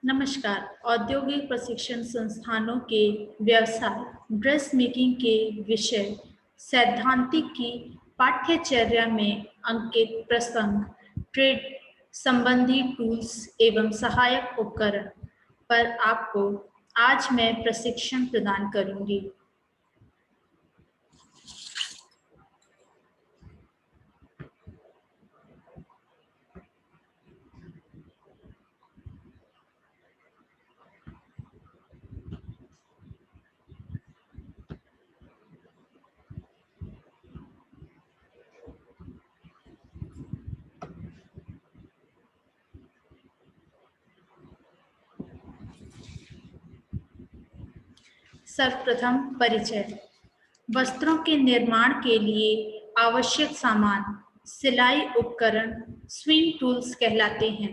नमस्कार। औद्योगिक प्रशिक्षण संस्थानों के व्यवसाय ड्रेस मेकिंग के विषय सैद्धांतिक की पाठ्यचर्या में अंकित प्रसंग ट्रेड संबंधी टूल्स एवं सहायक उपकरण पर आपको आज मैं प्रशिक्षण प्रदान करूंगी। सर्वप्रथम परिचय। वस्त्रों के निर्माण के लिए आवश्यक सामान सिलाई उपकरण स्विंग टूल्स कहलाते हैं।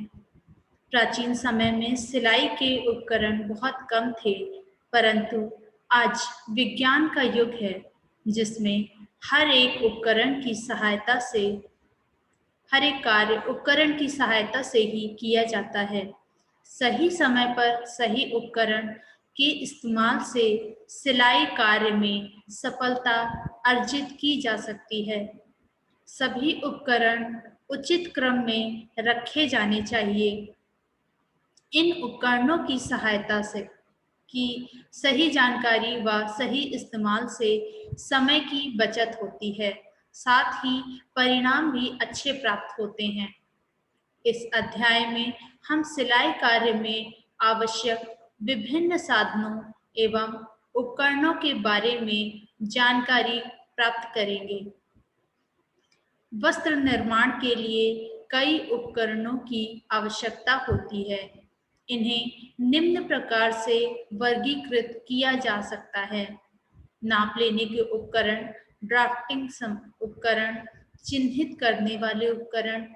प्राचीन समय में सिलाई के उपकरण बहुत कम थे, परंतु आज विज्ञान का युग है जिसमें हर एक कार्य उपकरण की सहायता से ही किया जाता है। सही समय पर सही उपकरण के इस्तेमाल से सिलाई कार्य में सफलता अर्जित की जा सकती है। सभी उपकरण उचित क्रम में रखे जाने चाहिए। इन उपकरणों की सहायता से की सही जानकारी व सही इस्तेमाल से समय की बचत होती है, साथ ही परिणाम भी अच्छे प्राप्त होते हैं। इस अध्याय में हम सिलाई कार्य में आवश्यक विभिन्न साधनों एवं उपकरणों के बारे में जानकारी प्राप्त करेंगे। वस्त्र निर्माण के लिए कई उपकरणों की आवश्यकता होती है। इन्हें निम्न प्रकार से वर्गीकृत किया जा सकता है। नाप लेने के उपकरण, ड्राफ्टिंग उपकरण, चिन्हित करने वाले उपकरण,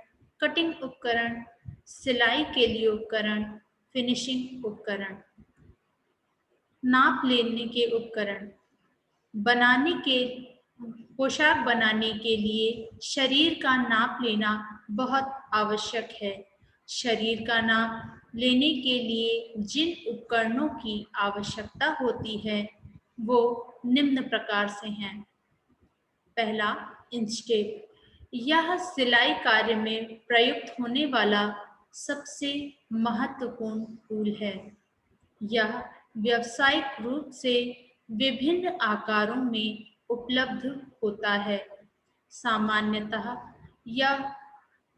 कटिंग उपकरण, सिलाई के लिए उपकरण, फिनिशिंग उपकरण। नाप लेने के उपकरण पोशाक बनाने के लिए शरीर का नाप लेना बहुत आवश्यक है। शरीर का नाप लेने के लिए जिन उपकरणों की आवश्यकता होती है वो निम्न प्रकार से हैं। पहला, इंच टेप। यह सिलाई कार्य में प्रयुक्त होने वाला सबसे महत्वपूर्ण टूल है। यह व्यावसायिक रूप से विभिन्न आकारों में उपलब्ध होता है। सामान्यतः यह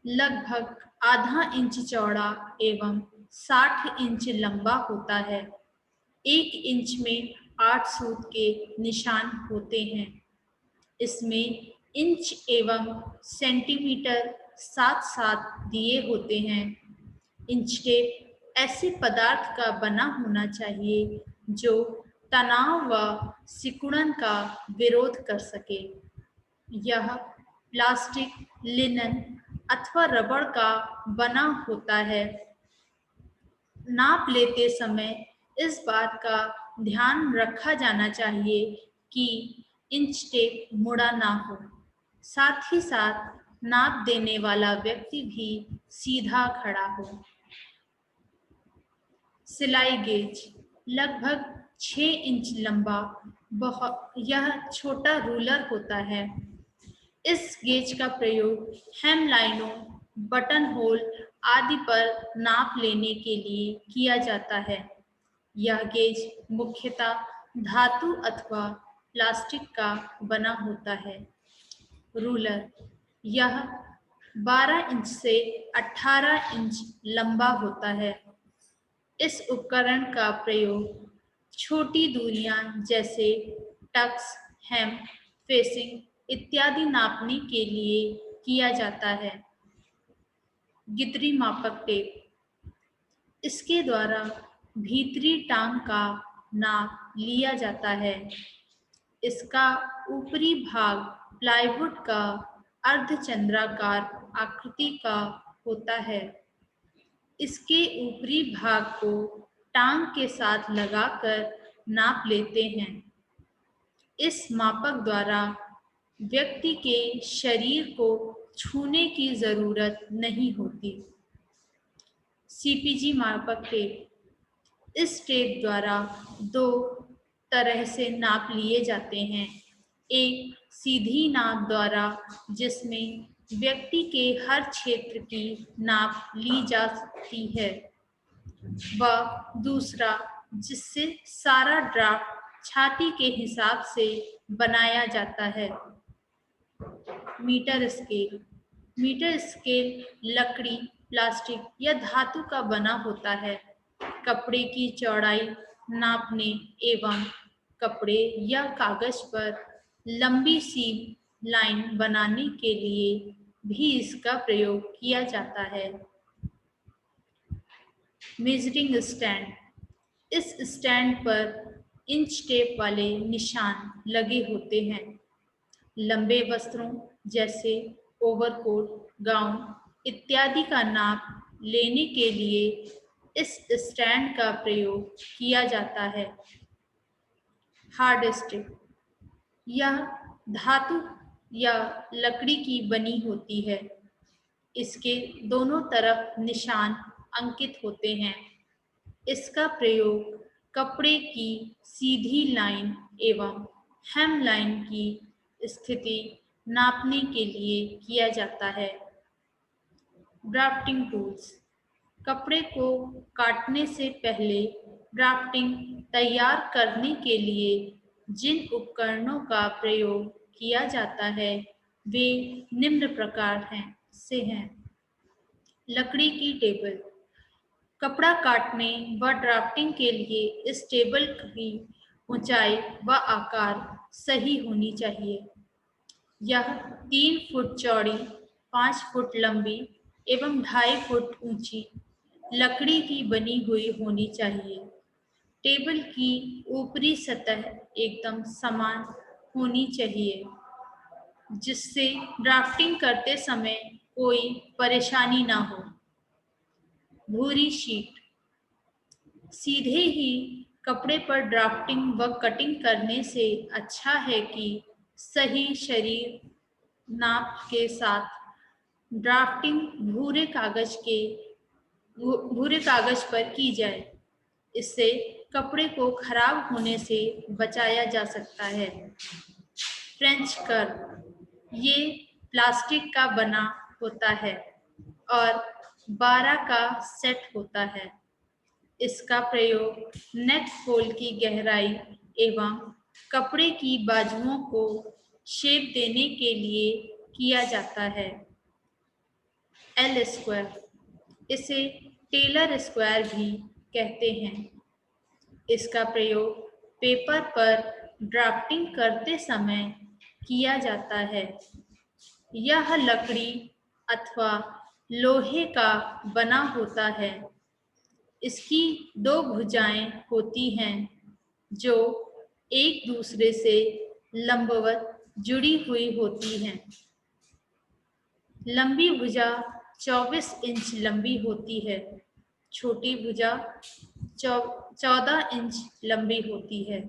लगभग आधा इंच चौड़ा एवं 60 इंच लंबा होता है। 1 इंच में 8 सूत के निशान होते हैं। इसमें इंच एवं सेंटीमीटर साथ साथ दिए होते हैं। इंच टेप ऐसे पदार्थ का बना होना चाहिए जो तनाव व सिकुड़न का विरोध कर सके। यह प्लास्टिक, लिनन अथवा रबड़ का बना होता है। नाप लेते समय इस बात का ध्यान रखा जाना चाहिए कि इंच टेप मुड़ा ना हो। साथ ही साथ नाप देने वाला व्यक्ति भी सीधा खड़ा हो। सिलाई गेज लगभग 6 इंच लंबा यह छोटा रूलर होता है। इस गेज का प्रयोग हेम लाइनों, बटन होल आदि पर नाप लेने के लिए किया जाता है। यह गेज मुख्यतः धातु अथवा प्लास्टिक का बना होता है। रूलर यह 12 इंच से 18 इंच लंबा होता है। इस उपकरण का प्रयोग छोटी दूरियां जैसे टक्स, हेम, फेसिंग इत्यादि नापने के लिए किया जाता है। गितरी मापक टेप, इसके द्वारा भीतरी टांग का नाप लिया जाता है। इसका ऊपरी भाग प्लाईवुड का अर्धचंद्राकार आकृति का होता है। इसके ऊपरी भाग को टांग के साथ लगाकर नाप लेते हैं। इस मापक द्वारा व्यक्ति के शरीर को छूने की जरूरत नहीं होती। सीपीजी मापक टेप, इस टेप द्वारा दो तरह से नाप लिए जाते हैं। एक सीधी नाप द्वारा, जिसमें व्यक्ति के हर क्षेत्र की नाप ली जा सकती है, व दूसरा जिससे सारा ड्राफ्ट छाती के हिसाब से बनाया जाता है। Metre scale. मीटर स्केल लकड़ी, प्लास्टिक या धातु का बना होता है। कपड़े की चौड़ाई नापने एवं कपड़े या कागज पर लंबी सी लाइन बनाने के लिए भी इसका प्रयोग किया जाता है। Measuring stand. इस स्टैंड पर इंच टेप वाले निशान लगे होते हैं। लंबे वस्त्रों जैसे ओवरकोट, गाउन इत्यादि का नाप लेने के लिए इस स्टैंड का प्रयोग किया जाता है। Hard stick. यह धातु या लकड़ी की बनी होती है। इसके दोनों तरफ निशान अंकित होते हैं। इसका प्रयोग कपड़े की सीधी लाइन एवं हेम लाइन की स्थिति नापने के लिए किया जाता है। Drafting tools. कपड़े को काटने से पहले ड्राफ्टिंग तैयार करने के लिए जिन उपकरणों का प्रयोग किया जाता है वे निम्न प्रकार हैं। लकड़ी की टेबल। कपड़ा काटने व ड्राफ्टिंग के लिए इस टेबल की ऊंचाई व आकार सही होनी चाहिए। यह 3 फुट चौड़ी, 5 फुट लंबी एवं 2.5 फुट ऊंची लकड़ी की बनी हुई होनी चाहिए। टेबल की ऊपरी सतह एकदम समान होनी चाहिए, जिससे ड्राफ्टिंग करते समय कोई परेशानी ना हो। भूरी शीट। सीधे ही कपड़े पर ड्राफ्टिंग व कटिंग करने से अच्छा है कि सही शरीर नाप के साथ ड्राफ्टिंग भूरे कागज पर की जाए। इससे कपड़े को खराब होने से बचाया जा सकता है। French curve. ये प्लास्टिक का बना होता है और 12 का सेट होता है। इसका प्रयोग नेक होल की गहराई एवं कपड़े की बाजुओं को शेप देने के लिए किया जाता है। L square. इसे टेलर स्क्वायर भी कहते हैं। इसका प्रयोग पेपर पर ड्राफ्टिंग करते समय किया जाता है। यह लकड़ी अथवा लोहे का बना होता है। इसकी 2 भुजाएं होती हैं जो एक दूसरे से लंबवत जुड़ी हुई होती हैं। लंबी भुजा 24 इंच लंबी होती है। छोटी भुजा 14 इंच लंबी होती है।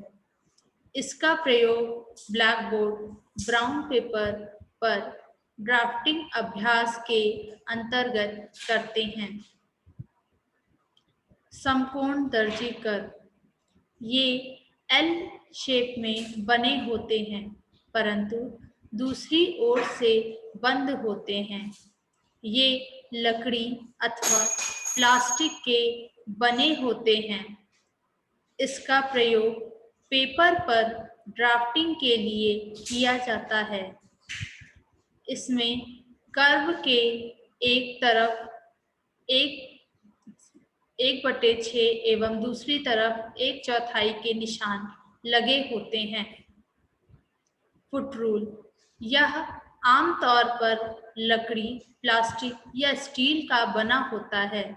इसका प्रयोग ब्लैक बोर्ड, ब्राउन पेपर पर ड्राफ्टिंग अभ्यास के अंतर्गत करते हैं। समकोण दर्जी कर्व। ये एल शेप में बने होते हैं, परंतु दूसरी ओर से बंद होते हैं। ये लकड़ी अथवा प्लास्टिक के बने होते हैं। इसका प्रयोग पेपर पर ड्राफ्टिंग के लिए किया जाता है। इसमें कर्व के एक तरफ 1/6 एवं दूसरी तरफ 1/4 के निशान लगे होते हैं। Foot rule. यह आमतौर पर लकड़ी, प्लास्टिक या स्टील का बना होता है।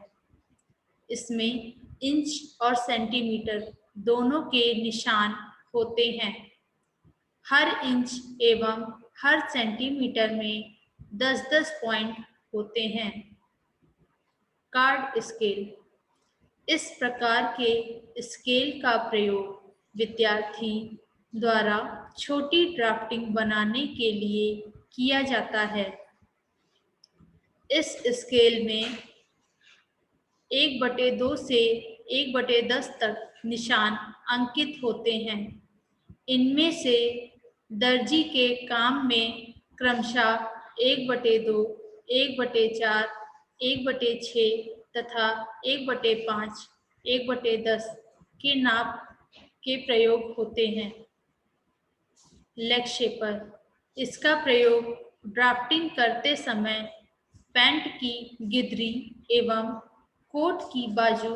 इसमें इंच और सेंटीमीटर दोनों के निशान होते हैं। हर इंच एवं हर सेंटीमीटर में 10-10 पॉइंट होते हैं। Card scale. इस प्रकार के स्केल का प्रयोग विद्यार्थी द्वारा छोटी ड्राफ्टिंग बनाने के लिए किया जाता है। इस स्केल में 1/2 से 1/10 तक निशान अंकित होते हैं। इनमें से दर्जी के काम में क्रमशः 1/2, 1/4, 1/6 तथा 1/5, 1/10 के नाप के प्रयोग होते हैं। लेग शेपर इसका प्रयोग ड्राफ्टिंग करते समय पैंट की गिदरी एवं कोट की बाजू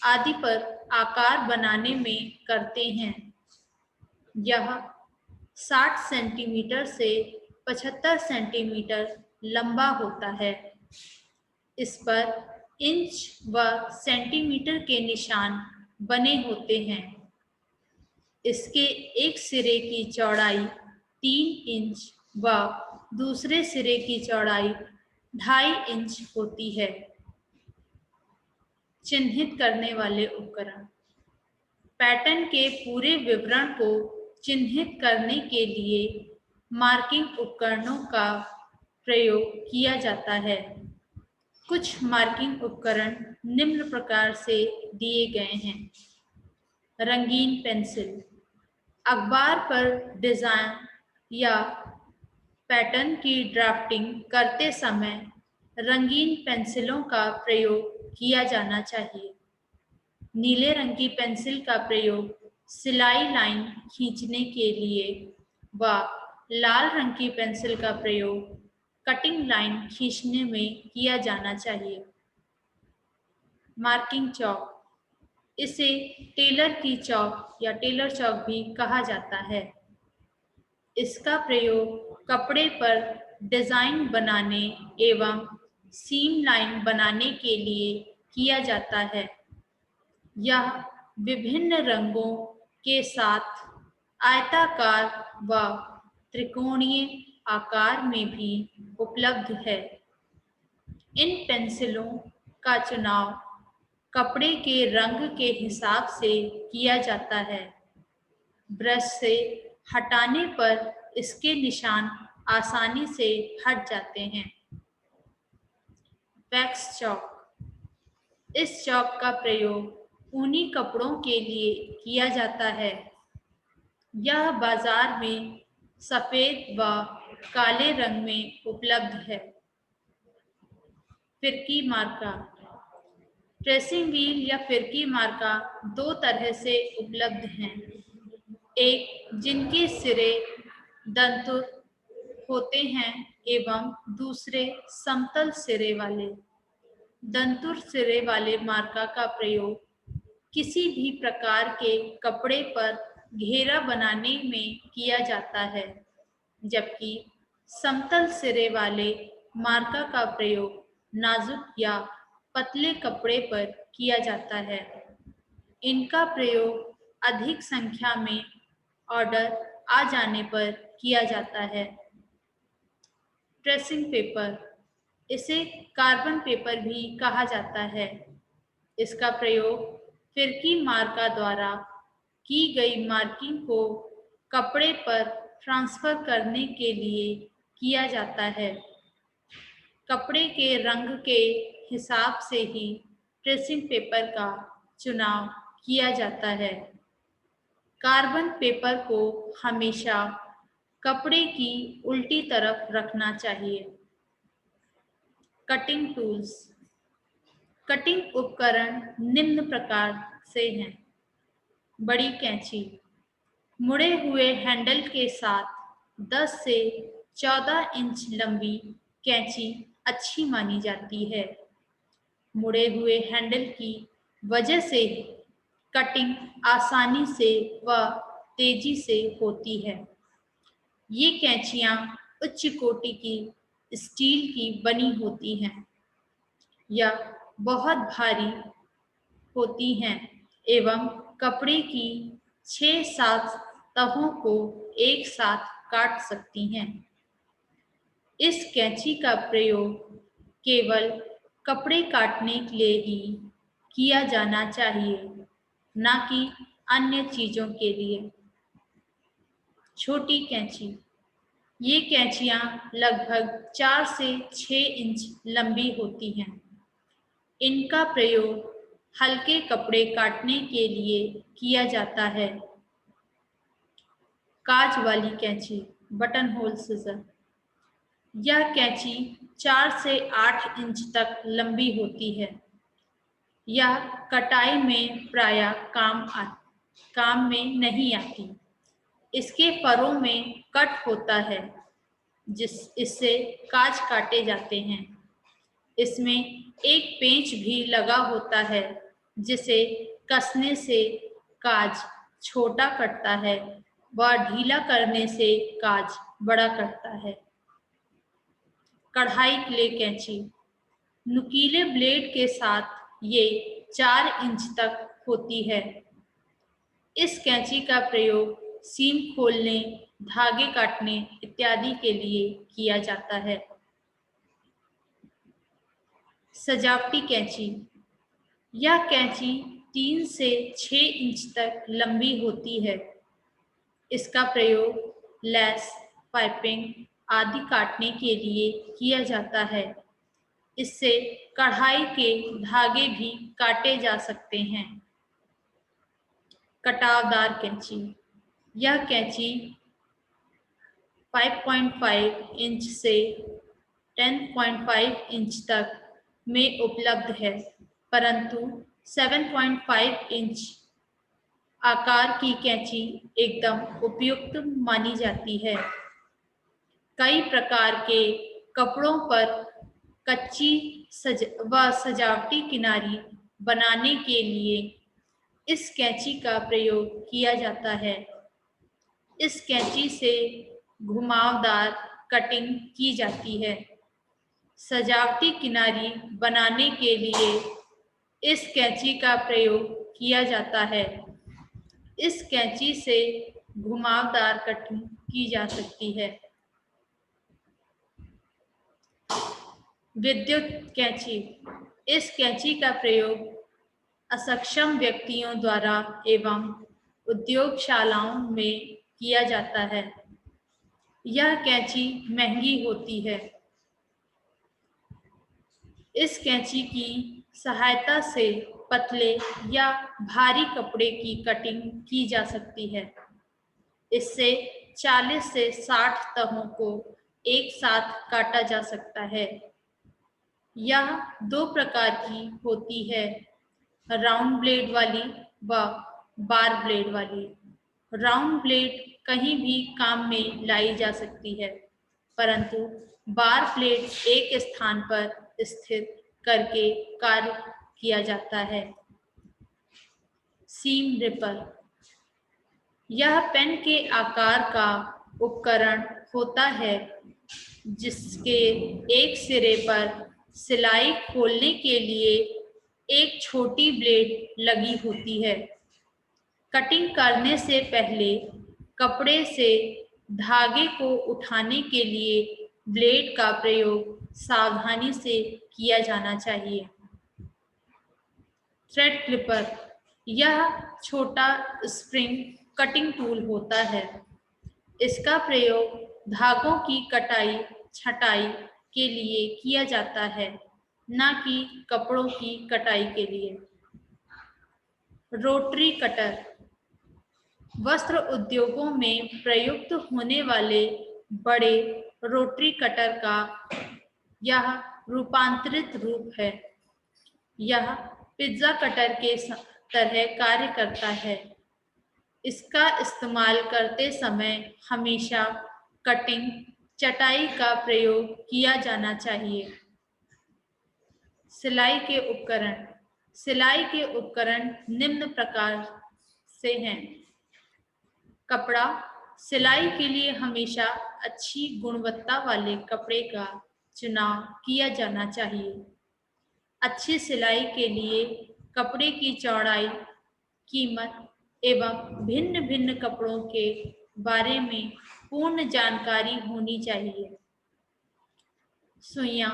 आदि पर आकार बनाने में करते हैं। यह 60 सेंटीमीटर से 75 सेंटीमीटर लंबा होता है। इस पर इंच व सेंटीमीटर के निशान बने होते हैं। इसके एक सिरे की चौड़ाई 3 इंच व दूसरे सिरे की चौड़ाई 2.5 इंच होती है। चिन्हित करने वाले उपकरण पैटर्न के पूरे विवरण को चिन्हित करने के लिए मार्किंग उपकरणों का प्रयोग किया जाता है। कुछ मार्किंग उपकरण निम्न प्रकार से दिए गए हैं। रंगीन पेंसिल अखबार पर डिजाइन या पैटर्न की ड्राफ्टिंग करते समय रंगीन पेंसिलों का प्रयोग किया जाना चाहिए। नीले रंग की पेंसिल का प्रयोग सिलाई लाइन खींचने के लिए व लाल रंग की पेंसिल का प्रयोग कटिंग लाइन खींचने में किया जाना चाहिए। मार्किंग चौक इसे टेलर की चौक या टेलर चौक भी कहा जाता है। इसका प्रयोग कपड़े पर डिजाइन बनाने एवं सीम लाइन बनाने के लिए किया जाता है। यह विभिन्न रंगों के साथ आयताकार व त्रिकोणीय आकार में भी उपलब्ध है। इन पेंसिलों का चुनाव कपड़े के रंग के हिसाब से किया जाता है। ब्रश से हटाने पर इसके निशान आसानी से हट जाते हैं। वैक्स चौक इस चौक का प्रयोग ऊनी कपड़ों के लिए किया जाता है। यह बाजार में सफेद व काले रंग में उपलब्ध है। फिरकी मार्का ट्रेसिंग व्हील या फिरकी मार्का दो तरह से उपलब्ध हैं। एक जिनके सिरे दंतुर होते हैं एवं दूसरे समतल सिरे वाले। दंतुर सिरे वाले मार्का का प्रयोग किसी भी प्रकार के कपड़े पर घेरा बनाने में किया जाता है, जबकि समतल सिरे वाले मार्का का प्रयोग नाजुक या पतले कपड़े पर किया जाता है। इनका प्रयोग अधिक संख्या में ऑर्डर आ जाने पर किया जाता है। ट्रेसिंग पेपर इसे कार्बन पेपर भी कहा जाता है। इसका प्रयोग फिरकी मार्का द्वारा की गई मार्किंग को कपड़े पर ट्रांसफर करने के लिए किया जाता है। कपड़े के रंग के हिसाब से ही ट्रेसिंग पेपर का चुनाव किया जाता है। कार्बन पेपर को हमेशा कपड़े की उल्टी तरफ रखना चाहिए। कटिंग टूल्स कटिंग उपकरण निम्न प्रकार से हैं। बड़ी कैंची मुड़े हुए हैंडल के साथ 10 से 14 इंच लंबी कैंची अच्छी मानी जाती है। मुड़े हुए हैंडल की वजह से कटिंग आसानी से व तेजी से होती है। ये कैंचियाँ उच्च कोटि की स्टील की बनी होती हैं। यह बहुत भारी होती हैं एवं कपड़े की 6-7 तहों को एक साथ काट सकती हैं। इस कैंची का प्रयोग केवल कपड़े काटने के लिए ही किया जाना चाहिए, न कि अन्य चीजों के लिए। छोटी कैंची ये कैंचियाँ लगभग 4 से 6 इंच लंबी होती हैं। इनका प्रयोग हल्के कपड़े काटने के लिए किया जाता है। काज वाली कैंची, बटन होल सीजर। यह कैंची 4 से 8 इंच तक लंबी होती है। यह कटाई में प्रायः काम में नहीं आती। इसके फरों में कट होता है इससे काज काटे जाते हैं। इसमें एक पेंच भी लगा होता है जिसे कसने से काज छोटा कटता है व ढीला करने से काज बड़ा कटता है। कढ़ाई क्ले कैंची, नुकीले ब्लेड के साथ ये 4 इंच तक होती है। इस कैंची का प्रयोग सीम खोलने, धागे काटने इत्यादि के लिए किया जाता है। सजावटी कैंची, यह कैंची 3 से 6 इंच तक लंबी होती है। इसका प्रयोग लेस, पाइपिंग आदि काटने के लिए किया जाता है। इससे कढ़ाई के धागे भी काटे जा सकते हैं। कटावदार कैंची, यह कैंची 5.5 इंच से 10.5 इंच तक में उपलब्ध है, परंतु 7.5 इंच आकार की कैंची एकदम उपयुक्त मानी जाती है। कई प्रकार के कपड़ों पर कच्ची सजावटी किनारी बनाने के लिए इस कैंची का प्रयोग किया जाता है। इस कैंची से घुमावदार कटिंग की जाती है। सजावटी किनारी बनाने के लिए इस कैंची का प्रयोग किया जाता है। इस कैंची से घुमावदार कटिंग की जा सकती है। विद्युत कैंची, इस कैंची का प्रयोग असक्षम व्यक्तियों द्वारा एवं उद्योगशालाओं में किया जाता है। यह कैंची महंगी होती है। इस कैंची की सहायता से पतले या भारी कपड़े की कटिंग की जा सकती है। इससे 40 से 60 तहों को एक साथ काटा जा सकता है। यह 2 प्रकार की होती है, राउंड ब्लेड वाली व बार ब्लेड वाली। राउंड ब्लेड कहीं भी काम में लाई जा सकती है, परंतु बार ब्लेड एक स्थान पर स्थिर करके कार्य किया जाता है। सीम रिपर, यह पेन के आकार का उपकरण होता है जिसके एक सिरे पर सिलाई खोलने के लिए एक छोटी ब्लेड लगी होती है। कटिंग करने से पहले कपड़े से धागे को उठाने के लिए ब्लेड का प्रयोग सावधानी से किया जाना चाहिए। थ्रेड क्लिपर, यह छोटा स्प्रिंग कटिंग टूल होता है। इसका प्रयोग धागों की कटाई छटाई के लिए किया जाता है, न कि कपड़ों की कटाई के लिए। रोटरी कटर, वस्त्र उद्योगों में प्रयुक्त होने वाले बड़े रोटरी कटर का यह रूपांतरित रूप है। यह पिज्जा कटर के तरह कार्य करता है। इसका इस्तेमाल करते समय हमेशा कटिंग चटाई का प्रयोग किया जाना चाहिए। सिलाई के उपकरण, सिलाई के उपकरण निम्न प्रकार से हैं। कपड़ा, सिलाई के लिए हमेशा अच्छी गुणवत्ता वाले कपड़े का चुनाव किया जाना चाहिए। अच्छी सिलाई के लिए कपड़े की चौड़ाई, कीमत एवं भिन्न भिन्न कपड़ों के बारे में पूर्ण जानकारी होनी चाहिए। सुइयां,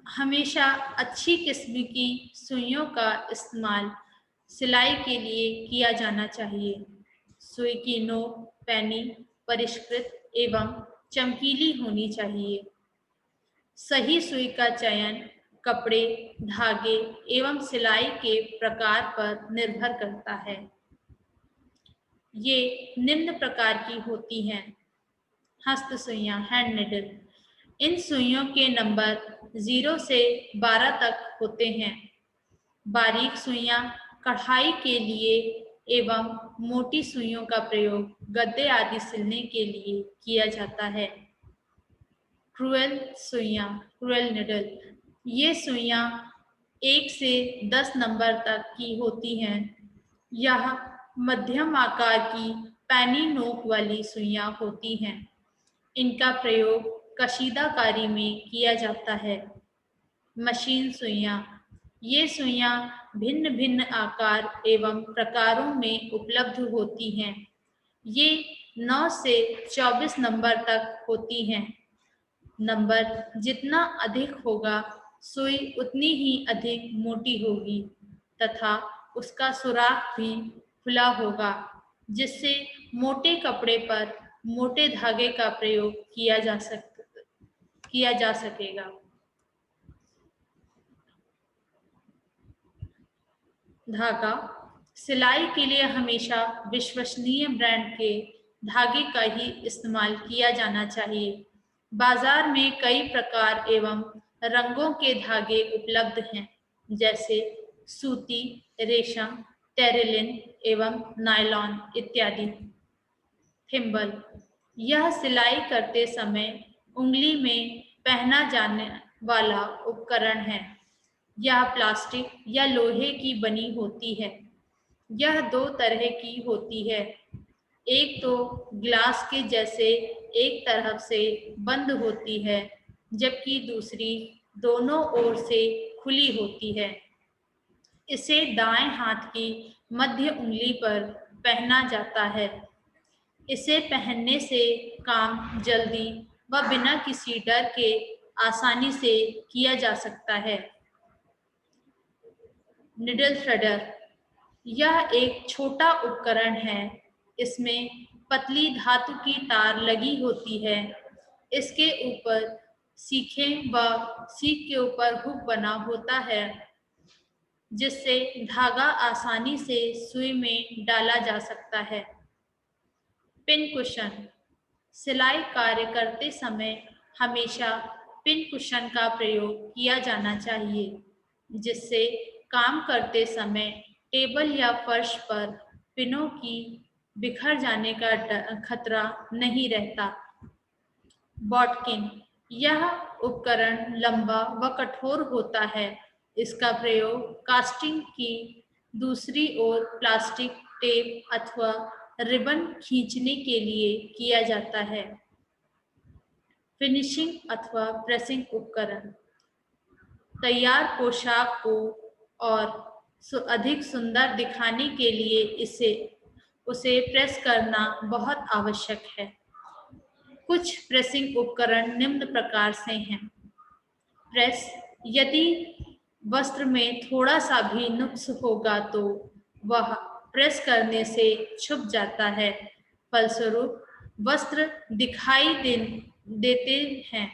हमेशा अच्छी किस्म की सुइयों का इस्तेमाल सिलाई के लिए किया जाना चाहिए। सुई की नोक पैनी परिष्कृत एवं चमकीली होनी चाहिए। सही सुई का चयन कपड़े, धागे एवं सिलाई के प्रकार पर निर्भर करता है। ये निम्न प्रकार की होती हैं। हस्त सुइयां, हैंड निडल। इन सुइयों के नंबर 0 से 12 तक होते हैं। बारीक सुइयां कढ़ाई के लिए एवं मोटी सुइयों का प्रयोग गद्दे आदि सिलने के लिए किया जाता है। क्रूएल सुइयां, क्रूएल निडल। ये सुइयां 1 से 10 नंबर तक की होती हैं। यह मध्यम आकार की पैनी नोक वाली सुइयां होती हैं। इनका प्रयोग कशीदाकारी में किया जाता है। मशीन सुइयां। ये सुइयां भिन्न भिन्न आकार एवं प्रकारों में उपलब्ध होती हैं। ये 9 से 24 नंबर तक होती हैं। नंबर जितना अधिक होगा, सुई उतनी ही अधिक मोटी होगी तथा उसका सुराख भी खुला होगा, जिससे मोटे कपड़े पर मोटे धागे का प्रयोग किया जा सकेगा। धागा। सिलाई के लिए हमेशा विश्वसनीय ब्रांड के धागे का ही इस्तेमाल किया जाना चाहिए। बाजार में कई प्रकार एवं रंगों के धागे उपलब्ध हैं, जैसे सूती, रेशम, टेरिलिन एवं नायलॉन इत्यादि। थिम्बल। यह सिलाई करते समय उंगली में पहना जाने वाला उपकरण है। यह प्लास्टिक या लोहे की बनी होती है। यह 2 तरह की होती है। एक तो ग्लास के जैसे एक तरफ से बंद होती है, जबकि दूसरी दोनों ओर से खुली होती है। इसे दाएं हाथ की मध्य उंगली पर पहना जाता है। इसे पहनने से काम जल्दी व बिना किसी डर के आसानी से किया जा सकता है। Needle threader. यह एक छोटा उपकरण है। इसमें पतली धातु की तार लगी होती है। इसके ऊपर सीखें व सीख के ऊपर हुक बना होता है, जिससे धागा आसानी से सुई में डाला जा सकता है। Pin cushion. सिलाई कार्य करते समय हमेशा पिन कुशन का प्रयोग किया जाना चाहिए, जिससे काम करते समय टेबल या फर्श पर पिनों की बिखर जाने का खतरा नहीं रहता। बॉटकिन। यह उपकरण लंबा व कठोर होता है। इसका प्रयोग कास्टिंग की दूसरी ओर प्लास्टिक, टेप अथवा रिबन खींचने के लिए किया जाता है। फिनिशिंग अथवा प्रेसिंग उपकरण। तैयार पोशाक को और अधिक सुंदर दिखाने के लिए उसे प्रेस करना बहुत आवश्यक है। कुछ प्रेसिंग उपकरण निम्न प्रकार से हैं। प्रेस। यदि वस्त्र में थोड़ा सा भी नुक्स होगा तो वह प्रेस करने से छुप जाता है, फलस्वरूप वस्त्र दिखाई देते हैं।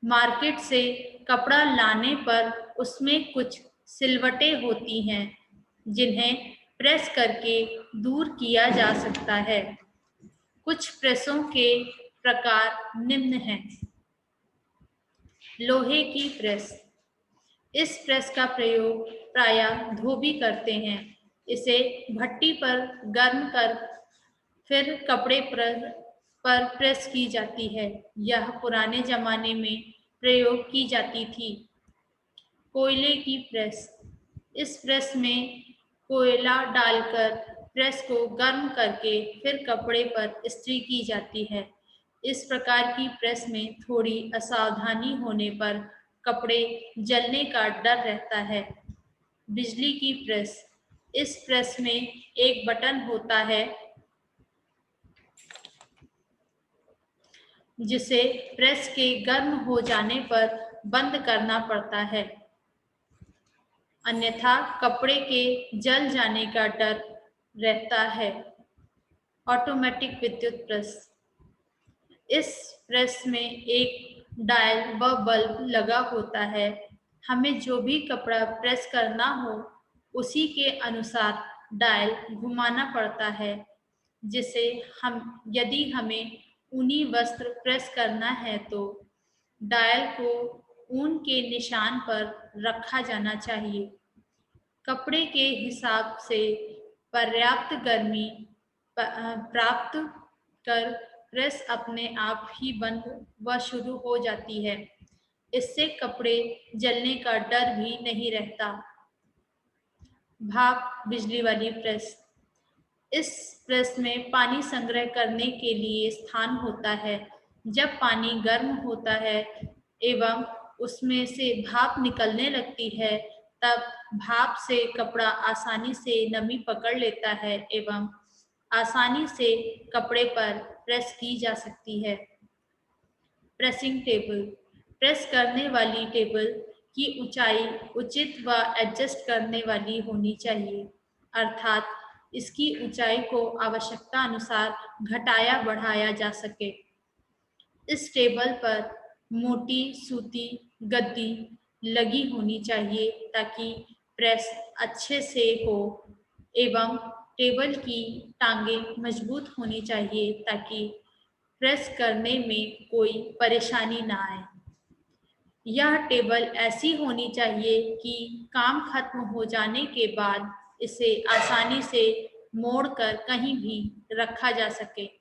मार्केट से कपड़ा लाने पर उसमें कुछ सिलवटें होती हैं, जिन्हें प्रेस करके दूर किया जा सकता है। कुछ प्रेसों के प्रकार निम्न हैं। लोहे की प्रेस। इस प्रेस का प्रयोग प्रायः धोबी करते हैं। इसे भट्टी पर गर्म कर फिर कपड़े पर प्रेस की जाती है। यह पुराने जमाने में प्रयोग की जाती थी। कोयले की प्रेस। इस प्रेस में कोयला डालकर प्रेस को गर्म करके फिर कपड़े पर इस्त्री की जाती है। इस प्रकार की प्रेस में थोड़ी असावधानी होने पर कपड़े जलने का डर रहता है। बिजली की प्रेस। इस प्रेस में एक बटन होता है, जिसे प्रेस के गर्म हो जाने पर बंद करना पड़ता है, अन्यथा कपड़े के जल जाने का डर रहता है। ऑटोमेटिक विद्युत प्रेस। इस प्रेस में एक डायल व बल्ब लगा होता है। हमें जो भी कपड़ा प्रेस करना हो उसी के अनुसार डायल घुमाना पड़ता है, जिसे हम यदि हमें ऊनी वस्त्र प्रेस करना है तो डायल को ऊन के निशान पर रखा जाना चाहिए। कपड़े के हिसाब से पर्याप्त गर्मी प्राप्त कर प्रेस अपने आप ही बंद व शुरू हो जाती है। इससे कपड़े जलने का डर भी नहीं रहता। भाप बिजली वाली प्रेस। इस प्रेस में पानी संग्रह करने के लिए स्थान होता है। जब पानी गर्म होता है एवं उसमें से भाप निकलने लगती है, तब भाप से कपड़ा आसानी से नमी पकड़ लेता है एवं आसानी से कपड़े पर प्रेस की जा सकती है। Pressing table. प्रेस करने वाली टेबल की ऊंचाई उचित व एडजस्ट करने वाली होनी चाहिए, अर्थात इसकी ऊंचाई को आवश्यकता अनुसार घटाया बढ़ाया जा सके। इस टेबल पर मोटी सूती गद्दी लगी होनी चाहिए ताकि प्रेस अच्छे से हो एवं टेबल की टांगें मजबूत होनी चाहिए ताकि प्रेस करने में कोई परेशानी ना आए। यह टेबल ऐसी होनी चाहिए कि काम खत्म हो जाने के बाद इसे आसानी से मोड़कर कहीं भी रखा जा सके।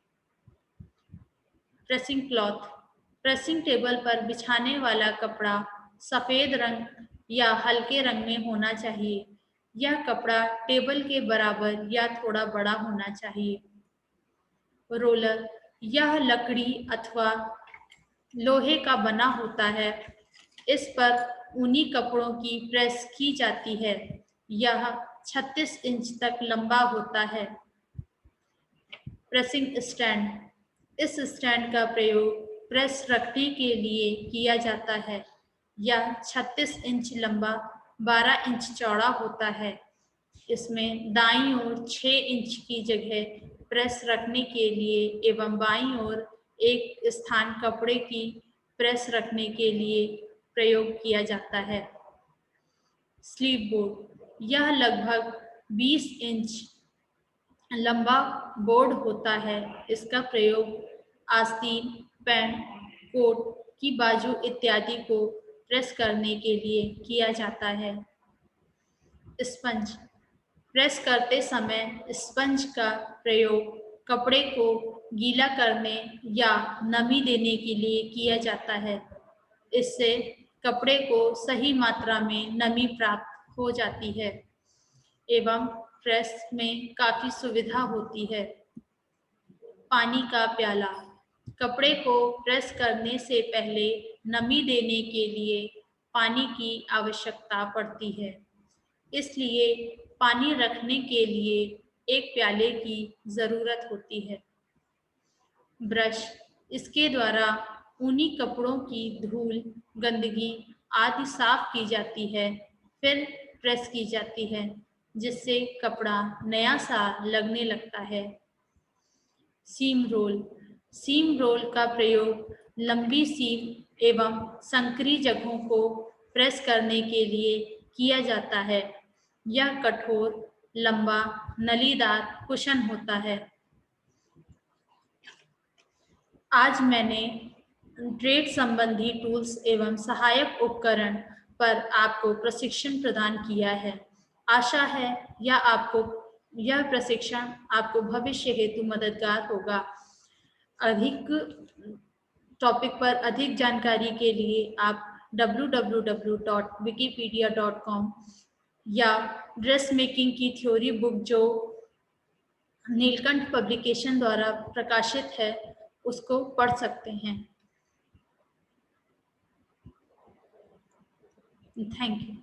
Pressing cloth. प्रेसिंग टेबल पर बिछाने वाला कपड़ा सफेद रंग या हल्के रंग में होना चाहिए। यह कपड़ा टेबल के बराबर या थोड़ा बड़ा होना चाहिए। रोलर। यह लकड़ी अथवा लोहे का बना होता है। इस पर ऊनी कपड़ों की प्रेस की जाती है। यह 36 इंच तक लंबा होता है। Pressing stand. इस स्टैंड का प्रयोग प्रेस रखने के लिए किया जाता है। यह 36 इंच लंबा 12 इंच चौड़ा होता है। इसमें दाईं ओर 6 इंच की जगह प्रेस रखने के लिए एवं बाईं ओर एक स्थान कपड़े की प्रेस रखने के लिए प्रयोग किया जाता है। Sleeve board. यह लगभग 20 इंच लंबा बोर्ड होता है। इसका प्रयोग आस्तीन, पैंट, कोट की बाजू इत्यादि को प्रेस करने के लिए किया जाता है। स्पंज। प्रेस करते समय स्पंज का प्रयोग कपड़े को गीला करने या नमी देने के लिए किया जाता है। इससे कपड़े को सही मात्रा में नमी प्राप्त हो जाती है एवं प्रेस में काफी सुविधा होती है। पानी का प्याला। कपड़े को प्रेस करने से पहले नमी देने के लिए पानी की आवश्यकता पड़ती है। इसलिए पानी रखने के लिए एक प्याले की जरूरत होती है। ब्रश। इसके द्वारा ऊनी कपड़ों की धूल, गंदगी आदि साफ की जाती है, फिर प्रेस की जाती है, जिससे कपड़ा नया सा लगने लगता है। सीम रोल। सीम रोल का प्रयोग लंबी सीम एवं संकरी जगहों को प्रेस करने के लिए किया जाता है। यह कठोर, लंबा, नलीदार कुशन होता है। आज मैंने ट्रेड संबंधी टूल्स एवं सहायक उपकरण पर आपको प्रशिक्षण प्रदान किया है। आशा है यह प्रशिक्षण आपको भविष्य हेतु मददगार होगा। अधिक टॉपिक पर अधिक जानकारी के लिए आप www.wikipedia.com या ड्रेस मेकिंग की थ्योरी बुक जो नीलकंठ पब्लिकेशन द्वारा प्रकाशित है उसको पढ़ सकते हैं। Thank you.